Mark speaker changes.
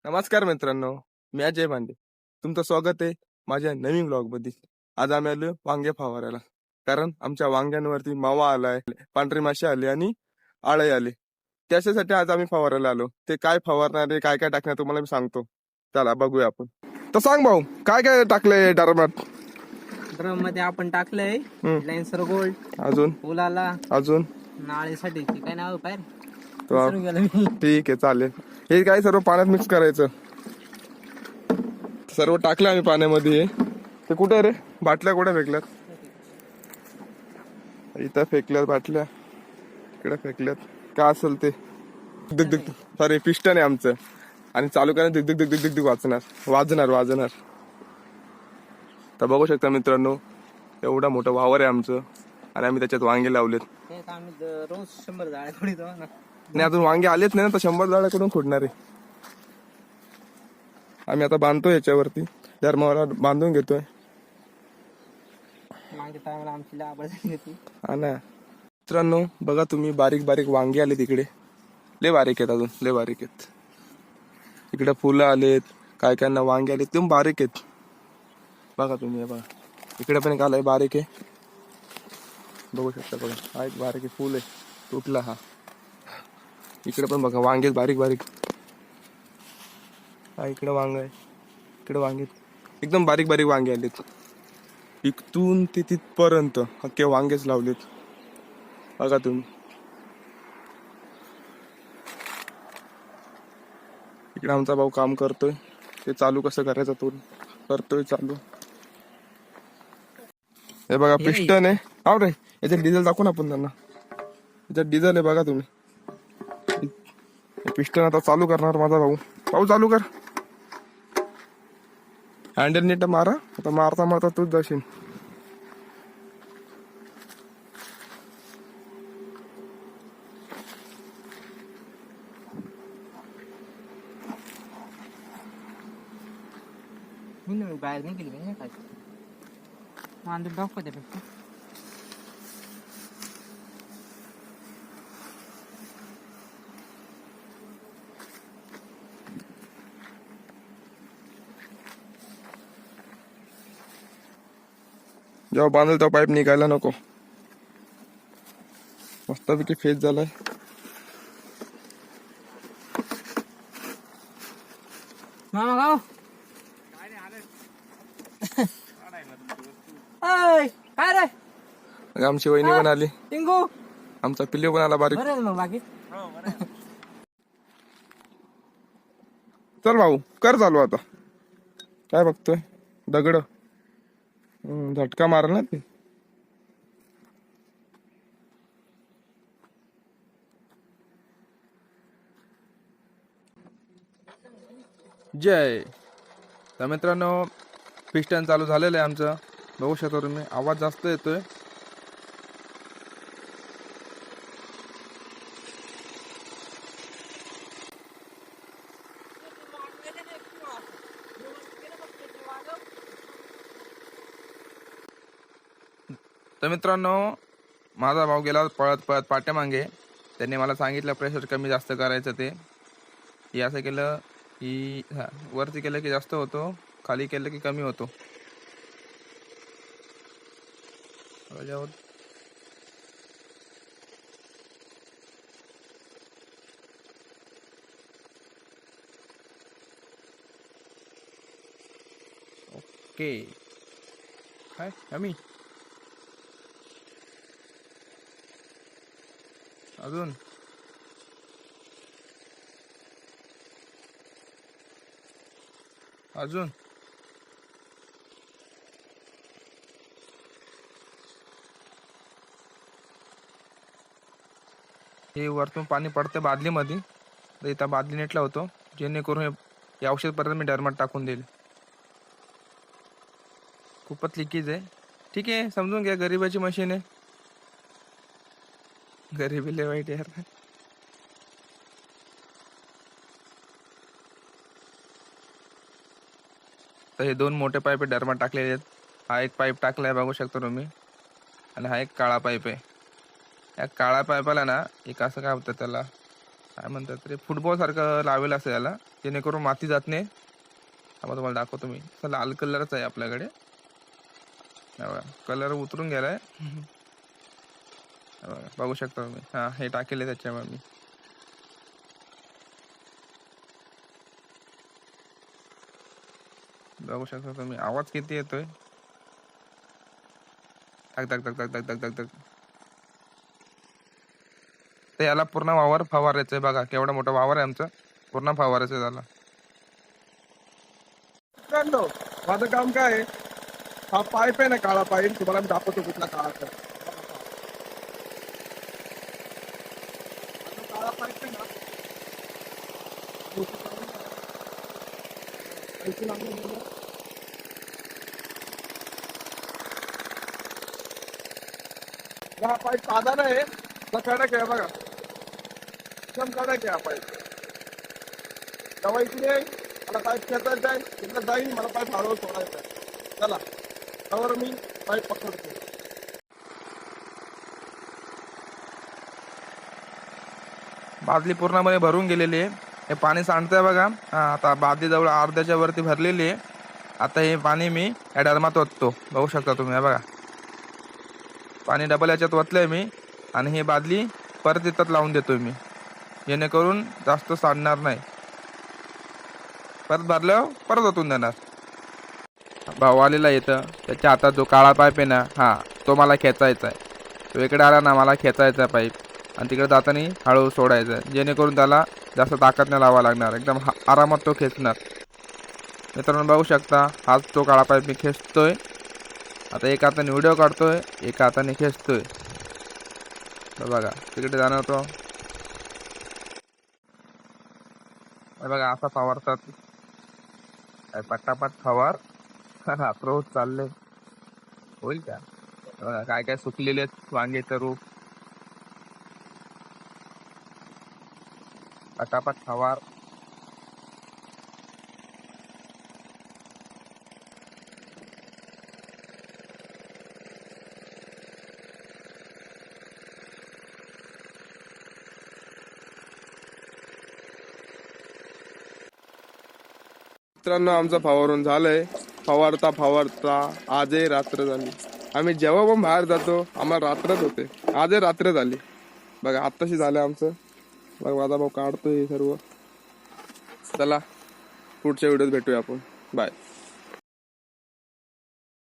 Speaker 1: नमस्कार मित्रांनो, मी अजय पांडे. तुमचं स्वागत आहे माझ्या नवीन ब्लॉगमध्ये. आज आम्ही आलो वांगे फवारायला, कारण आमच्या वांग्यांवरती मावा आलाय, पांढरी माशी आली आणि आळे आले. त्याच्यासाठी आज आम्ही फवारायला आलो. ते काय फवारणार आहे, काय काय टाकणार तुम्हाला मी सांगतो. चला बघूया आपण. तर सांग भाऊ, काय काय टाकलंय डरमात?
Speaker 2: ड्रम मध्ये आपण टाकलंय लॅन्सर गोल्ड,
Speaker 1: अजून
Speaker 2: फुलाला
Speaker 1: अजून
Speaker 2: नाळेसाठी काय नाव पाहिजे
Speaker 1: तो
Speaker 2: विसरून गेलो मी.
Speaker 1: ठीक आहे, चालेल. हे काय सर्व पाण्यात मिक्स करायचं. सर्व टाकलं आम्ही पाण्यामध्ये. ते कुठे रे बाटल्या कुठे फेकल्यात? इथं फेकल्यात बाटल्या, इकडे फेकल्यात. काय असेल ते दिग दिग, सॉरी पिस्टन आहे आमचं. आणि चालू करायला दिग दिग दिग दिग दिग दिग वाजणार. तर बघू शकता मित्रांनो, एवढा मोठं वावर आहे आमचं आणि आम्ही त्याच्यात वांगे लावलेत.
Speaker 2: तेच आम्ही रोज 100 झाडे खोडीतो ना.
Speaker 1: नाही अजून वांगे आलेच नाही ना, तर 100 झाडाकडून खोडणार आहे. आम्ही आता बांधतोय याच्यावरती, धर्माला बांधून घेतोय.
Speaker 2: मागे टायमाला आमची लाभळ झाली होती.
Speaker 1: हा ना मित्रांनो, बघा तुम्ही, बारीक बारीक वांगे आले तिकडे. लय बारीक आहेत, अजून लय बारीक आहेत. इकडे फुलं आलेत, काय काय ना वांगे आलेत, एकदम बारीक आहेत. बघा तुम्ही, हे बघा इकडे पण एक आलाय बारीक आहे, बघू शकता. बघा हा एक बारीक आहे, फुल आहे, तुटला हा. इकडे पण बघा वांगे बारीक बारीक. हा इकडे वांग आहे, इकडे वांगे, एकदम बारीक बारीक वांगे आलेत. इथून ते तिथपर्यंत अख्खे वांगेच लावलेत. बघा तुम्ही, इकडे आमचा भाऊ काम करतोय. ते चालू कसं करायचं तो करतोय चालू. हे बघा पिस्टन आहे. हा रे, याच्यात डिझेल टाकून आपण त्यांना, याच्यात डिझेल आहे बघा तुम्ही. पिस्टन आता चालू करणार माझा भाऊ. भाऊ चालू कर. हँडल नीट मारा. आता मारता मारता तूच जाशील.
Speaker 2: मी बाहेर नाही गेली नाही काय मांडून टाकू दे फक्त.
Speaker 1: जेव्हा बांधल तेव्हा पाईप निघायला नको. मस्तपैकी फेज झालाय.
Speaker 2: मामा गाव काय रे
Speaker 1: आमची वहिनी पण आली,
Speaker 2: टिंगू
Speaker 1: आमचा पिल्लू पण आला बारीक.
Speaker 2: बरं मग बाकी
Speaker 1: चल भाऊ कर चालू आता. काय बघतोय दगड? झटका मारल ना ते. जय. तर मित्रांनो, पिस्टन चालू झालेलं आहे आमचं. बघू शकता तुम्ही, आवाज जास्त येतोय. तर मित्रांनो, माझा भाऊ गेला पळत पळत पाट्यामागे. त्यांनी मला सांगितलं प्रेशर कमी जास्त करायचं. ते हे असं केलं की वरती केलं की जास्त होतो, खाली केलं की कमी होतो. ओके, काय कमी अजून अजून हे वरतून पाणी पडतं बादलीमध्ये, तर इथं बादली नेटला होतो, जेणेकरून हे औषध परत मी डरमात टाकून देईल. खूपच लिकेज आहे. ठीक आहे, समजून घ्या, गरीबाची मशीन आहे. गरीबी लय वाईट यार. तर हे 2 मोठे पाईप डरमात टाकलेले आहेत. हा एक पाईप टाकलाय बघू शकता तुम्ही, आणि हा एक काळा पाईप आहे. या काळा पाईपाला ना एक असं काय होतं, त्याला काय म्हणतात रे, फुटबॉल सारखं लावेल असं याला. जेणेकरून माती जात नाही. मग तुम्हाला दाखवतो मी. लाल कलरच आहे आपल्याकडे. कलर उतरून गेलाय. बघू शकता तुम्ही. हा हे टाकेले त्याच्यावर मी. बघू शकता तुम्ही. आवाज किती येतोय. धक धक धक धक धक धक धक धक. तर याला पूर्ण वावर फवारायचंय. बघा केवढा मोठा वावर आहे आमचा. पूर्ण फवारायचं त्याला. माझं काम काय आहे. हा पाईप आहे ना, काळा पाईप. तुम्हाला मी दाखवतो कुठला काळा पाईप आहे ना. हा पाईप साधा नाही, कडक आहे बघा. एकदम कडक आहे हा पाईप. तेव्हा इकडे मला पाईप खेचायचा आहे, तिकडे जाईल, मला पाईप हळूहळू सोडायचा आहे. चला त्यावर मी पाईप पकडतो. बादली पूर्णपणे भरून गेलेली आहे. हे पाणी सांडतंय बघा. हा आता बादली जवळ अर्ध्याच्या वरती भरलेली आहे. आता हे पाणी मी या डरमात ओततो. बघू शकता तुम्ही. बघा पाणी डबल याच्यात ओतलंय मी. आणि ही बादली परत इथं लावून देतोय मी, जेणेकरून जास्त सांडणार नाही. परत भरल्यावर परत ओतून देणार. भाऊ आलेला येतं. त्याच्या हातात जो काळा पाईप आहे ना, हा तो मला खेचायचा आहे. तो इकडे आला ना, मला खेचायचा पाईप. आणि तिकडे जाताना हळू सोडायचं, जेणेकरून त्याला जास्त ताकद नाही लावा लागणार. एकदम आरामात तो खेचणार. मित्रांनो बघू शकता, हाच तो काळा पाईप मी खेचतोय. आता एका हाताने व्हिडिओ काढतोय, एका हाताने खेचतोय. बघा तिकडे जाणार तो. बघा असा फवारतात. पटापट फवार. रोज चालले होईल का. बघा काय काय सुकलेले वांग्याचं रूप. पटापट फवार. मित्रांनो आमचं फवारून झालंय. फवारता फवारता आजही रात्र झाली. आम्ही जेव्हा पण बाहेर जातो आम्हाला रात्रच होते. आजही रात्र झाली. बघा आत्ताशी झालं आमचं. बघा माझा भाऊ काढतोय सर्व. चला पुढच्या व्हिडिओत भेटूया आपण. बाय.